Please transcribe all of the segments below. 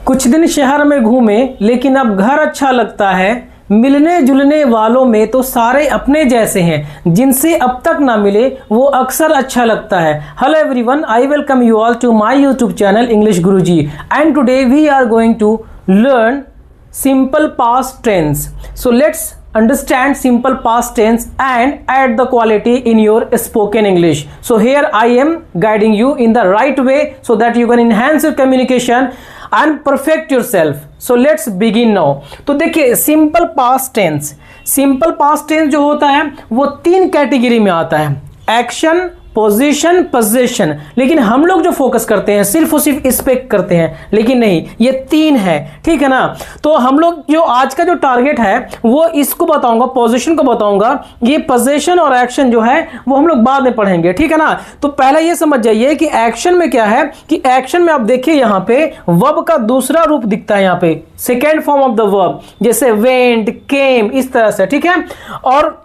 कुछ दिन शहर में घूमे लेकिन अब घर अच्छा लगता है। मिलने जुलने वालों में तो सारे अपने जैसे हैं, जिनसे अब तक ना मिले वो अक्सर अच्छा लगता है। Hello everyone, I welcome you all to my YouTube channel English Guruji and today we are going to learn simple past tense. So let's understand simple past tense and add the quality in your spoken English. So here I am guiding you in the right way so that you can enhance your communication and perfect yourself. So let's begin now. तो देखिए simple past tense जो होता है वो तीन category में आता है, एक्शन, पोजीशन, पोजीशन। लेकिन हम लोग जो फोकस करते हैं सिर्फ और सिर्फ इस पे करते हैं, लेकिन नहीं, ये तीन है, ठीक है ना। तो हम लोग जो आज का जो टारगेट है वो इसको बताऊंगा, पोजीशन को बताऊंगा। ये पोजीशन और एक्शन जो है वो हम लोग बाद में पढ़ेंगे, ठीक है ना। तो पहले ये समझ जाइए कि एक्शन में क्या है, कि एक्शन में आप देखिए यहाँ पे वर्ब का दूसरा रूप दिखता है, यहाँ पे second form of the verb, जैसे वेंट, केम, इस तरह से, ठीक है। और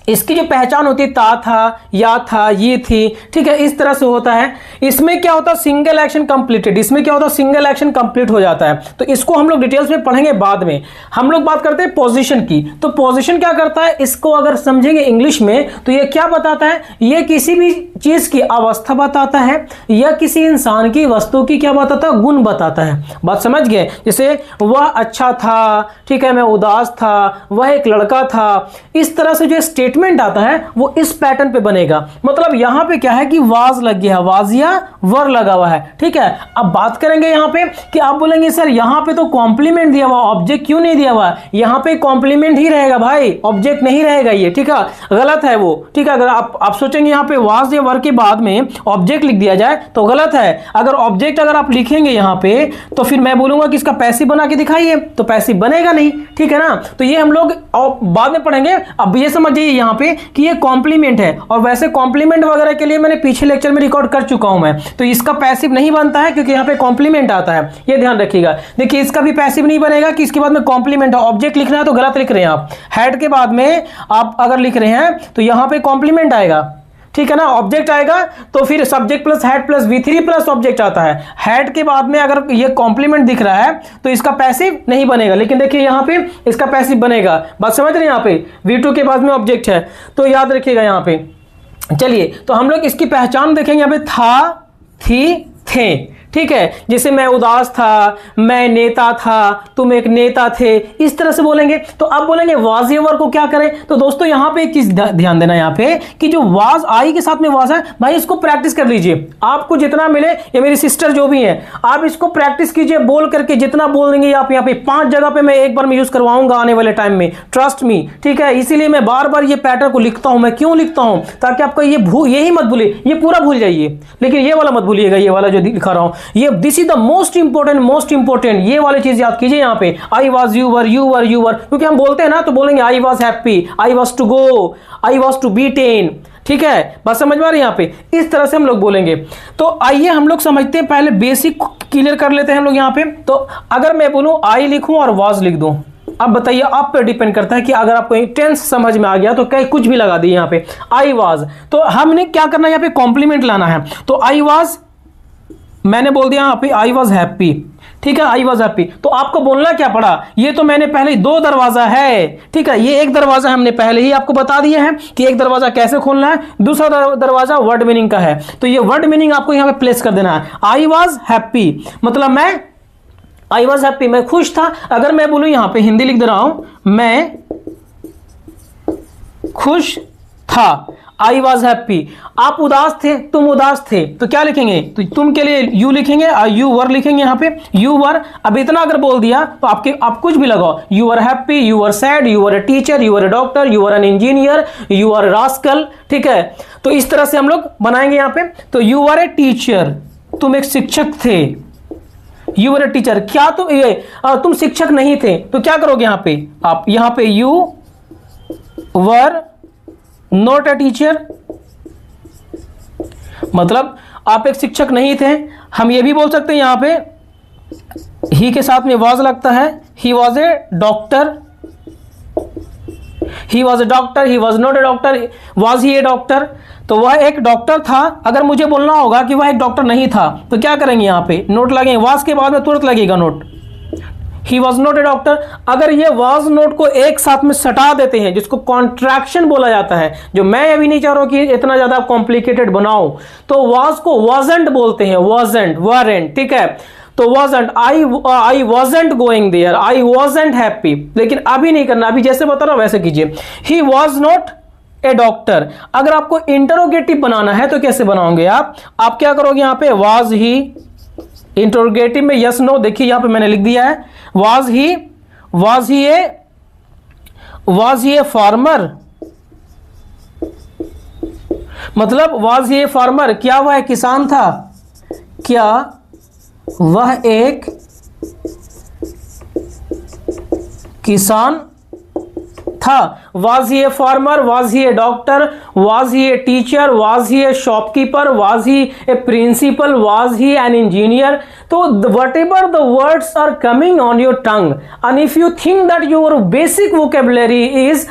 इसकी जो पहचान होती है ता था, या था, ये थी, ठीक है, इस तरह से होता है। इसमें क्या होता है, सिंगल एक्शन कंप्लीटेड। इसमें क्या होता है, सिंगल एक्शन कंप्लीट हो जाता है। तो इसको हम लोग डिटेल्स में पढ़ेंगे बाद में। हम लोग बात करते हैं पोजीशन की। तो पोजीशन क्या करता है, इसको अगर समझेंगे इंग्लिश में तो ये क्या बताता है, ये किसी भी चीज की अवस्था बताता है या किसी इंसान की, वस्तु की क्या बताता है, गुण बताता है। बात समझ गए। जैसे वह अच्छा था, ठीक है, मैं उदास था, वह एक लड़का था, इस तरह से जो स्टेटमेंट आता है वो इस पैटर्न पे बनेगा। मतलब यहां पे क्या है कि वाज लग गया है, वाज या वर लगा हुआ है, ठीक है। अब बात करेंगे यहां पे कि आप बोलेंगे सर यहां पे तो कॉम्प्लीमेंट दिया हुआ, ऑब्जेक्ट क्यों नहीं दिया हुआ। यहां पे कॉम्प्लीमेंट ही रहेगा भाई, ऑब्जेक्ट नहीं रहेगा ये, ठीक है, गलत है वो, ठीक है। अगर आप सोचेंगे यहां पे वाज या वर के बाद में ऑब्जेक्ट लिख दिया जाए तो गलत है। अगर ऑब्जेक्ट अगर आप लिखेंगे यहां पे तो फिर मैं बोलूंगा कि इसका पैसिव बना के दिखाइए, तो पैसिव बनेगा नहीं, ठीक है ना। तो ये हम लोग बाद में पढ़ेंगे। अब ये समझ जाइए यहां पे कि ये कॉम्प्लीमेंट है, और वैसे कॉम्प्लीमेंट वगैरह के लिए मैंने पीछे लेक्चर में रिकॉर्ड कर चुका हूं मैं, तो इसका पैसिव नहीं बनता है क्योंकि यहां पे कॉम्प्लीमेंट आता है, ये ध्यान रखिएगा। देखिए इसका भी पैसिव नहीं बनेगा कि इसके बाद में कॉम्प्लीमेंट है। ऑब्जेक्ट लिखना है तो गलत लिख रहे हैं आप, हेड के बाद में आप अगर लिख रहे हैं तो यहां पे कॉम्प्लीमेंट आएगा, ठीक है ना। ऑब्जेक्ट आएगा तो फिर subject plus head plus V3 plus object आता है। हेड के बाद में अगर ये कॉम्प्लीमेंट दिख रहा है तो इसका पैसिव नहीं बनेगा, लेकिन देखिए यहां पे इसका पैसिव बनेगा। बात समझ रहे हैं, यहां पे V2 के बाद में ऑब्जेक्ट है, तो याद रखिएगा यहां पे। चलिए तो हम लोग इसकी पहचान देखेंगे। यहां पे था, थी, थे, ठीक है। जैसे मैं उदास था, मैं नेता था, तुम एक नेता थे, इस तरह से बोलेंगे। तो अब बोलेंगे वाज या वर को क्या करें। तो दोस्तों यहां पे एक चीज ध्यान देना, यहां पे कि जो वाज आई के साथ में वाज है भाई, इसको प्रैक्टिस कर लीजिए। आपको जितना मिले, ये मेरी सिस्टर जो भी है, आप इसको प्रैक्टिस कीजिए बोल करके। जितना बोल देंगे आप यहाँ पे 5 जगह पे मैं एक बार में यूज करवाऊंगा आने वाले टाइम में, ट्रस्ट मी, ठीक है। इसीलिए मैं बार बार ये पैटर्न को लिखता हूं। मैं क्यों लिखता हूं, ताकि आपको ये यही मत भूलिए, ये पूरा भूल जाइए, लेकिन ये वाला मत भूलिएगा, ये वाला जो दिखा रहा हूं, ये this is the most important ये वाली चीज याद कीजिए। यहां पे I was, you were, you were, you were, क्योंकि हम बोलते हैं ना तो बोलेंगे I was happy, I was to go, I was to be 10, ठीक है। बात समझ में आ रही है, यहां पे इस तरह से हम लोग बोलेंगे। तो आइए हम लोग समझते हैं, पहले बेसिक क्लियर कर लेते हैं हम लोग यहां पे। तो अगर मैं बोलूं आई लिखूं और वाज लिख दूं, अब बताइए, आप पे डिपेंड करता है कि अगर आपको टेंस समझ में आ गया तो कहीं कुछ भी लगा दिए यहां पे आई वाज। तो हमने क्या करना है, यहां पे कॉम्प्लीमेंट लाना है। तो आई वाज मैंने बोल दिया यहां पे आई वाज हैप्पी, ठीक है, आई वाज हैप्पी। तो आपको बोलना क्या पड़ा, ये तो मैंने पहले 2 दरवाजा है, ठीक है, ये एक दरवाजा हमने पहले ही आपको बता दिया है कि एक दरवाजा कैसे खोलना है, दूसरा दरवाजा वर्ड मीनिंग का है। तो ये वर्ड मीनिंग आपको यहां पे प्लेस कर देना है। आई वाज हैप्पी मतलब मैं, आई वाज हैप्पी मैं खुश था। अगर मैं बोलूं यहां पे हिंदी लिख दे रहा हूं, मैं खुश था, आई वॉज हैप्पी। आप उदास थे, तुम उदास थे, तो क्या लिखेंगे, तो तुम के लिए यू लिखेंगे, यू वर लिखेंगे यहां पे, यू वर। अब इतना अगर बोल दिया तो आप कुछ भी लगाओ, you are happy, you are sad, you are a teacher, you are a doctor, you are an engineer, you are rascal, ठीक है। तो इस तरह से हम लोग बनाएंगे यहां पे। तो यू आर ए टीचर, तुम एक शिक्षक थे, यू आर ए टीचर। क्या तुम शिक्षक नहीं थे, तो क्या करोगे यहां पे, आप यहां पे you were not a teacher, मतलब आप एक शिक्षक नहीं थे। हम ये भी बोल सकते हैं यहां पे ही के साथ में वाज लगता है, he was a doctor, he was a doctor, he was not a doctor, was he a doctor. तो वह एक डॉक्टर था। अगर मुझे बोलना होगा कि वह एक डॉक्टर नहीं था तो क्या करेंगे, यहाँ पे नोट लगेंगे, वाज के बाद में तुरंत लगेगा note. He was not a doctor. अगर ये वॉज नोट को एक साथ में सटा देते हैं, जिसको कॉन्ट्रैक्शन बोला जाता है, जो मैं अभी नहीं चाह रहा हूं कि इतना ज्यादा कॉम्प्लिकेटेड बनाऊं, तो वॉज को वॉजेंट बोलते हैं, वॉजेंट, वारेंट, ठीक है। तो wasn't, I wasn't going there, I wasn't happy, लेकिन अभी नहीं करना, अभी जैसे बता रहा हूं वैसे कीजिए। He was not a doctor. अगर आपको इंटरोगेटिव बनाना है तो कैसे बनाओगे आप क्या करोगे, यहां पे वाज ही, इंटरोगेटिव में यस नो, देखिए यहां पे मैंने लिख दिया है, वाज ही ए फार्मर, मतलब वाज ही ए फार्मर, क्या वह एक किसान था, क्या वह एक किसान था। Was he a farmer, was he a doctor, was he a teacher, was he a shopkeeper, was he a principal, was he an engineer. तो whatever the words are coming on your tongue, and if you think that your basic vocabulary is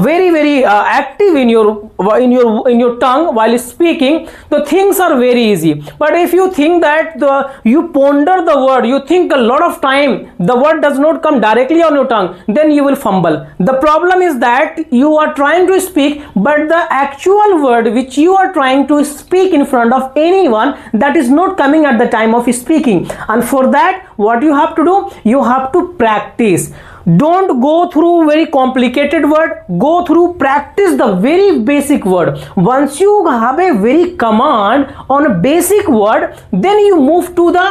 very active in your tongue while speaking, the things are very easy. But if you think that you ponder the word, you think a lot of time, the word does not come directly on your tongue, then you will fumble. The problem is that you are trying to speak, but the actual word which you are trying to speak in front of anyone, that is not coming at the time of speaking. And for that, what you have to do, you have to practice. Don't go through very complicated word, go through, practice the very basic word. Once you have a very command on a basic word, then you move to the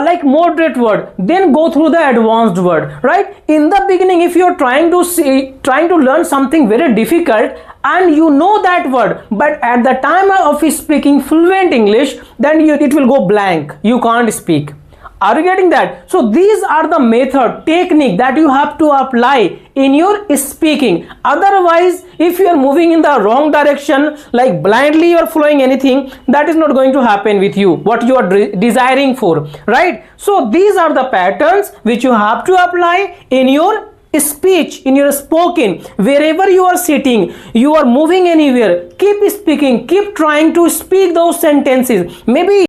like moderate word, then go through the advanced word, right? In the beginning, if you are trying to learn something very difficult and you know that word, but at the time of speaking fluent English, then it will go blank, you can't speak. Are you getting that? So these are the method, technique that you have to apply in your speaking. Otherwise, if you are moving in the wrong direction, like blindly you are following anything, that is not going to happen with you, what you are desiring for, right? So these are the patterns which you have to apply in your speech, in your spoken. Wherever you are sitting, you are moving anywhere, keep speaking, keep trying to speak those sentences. Maybe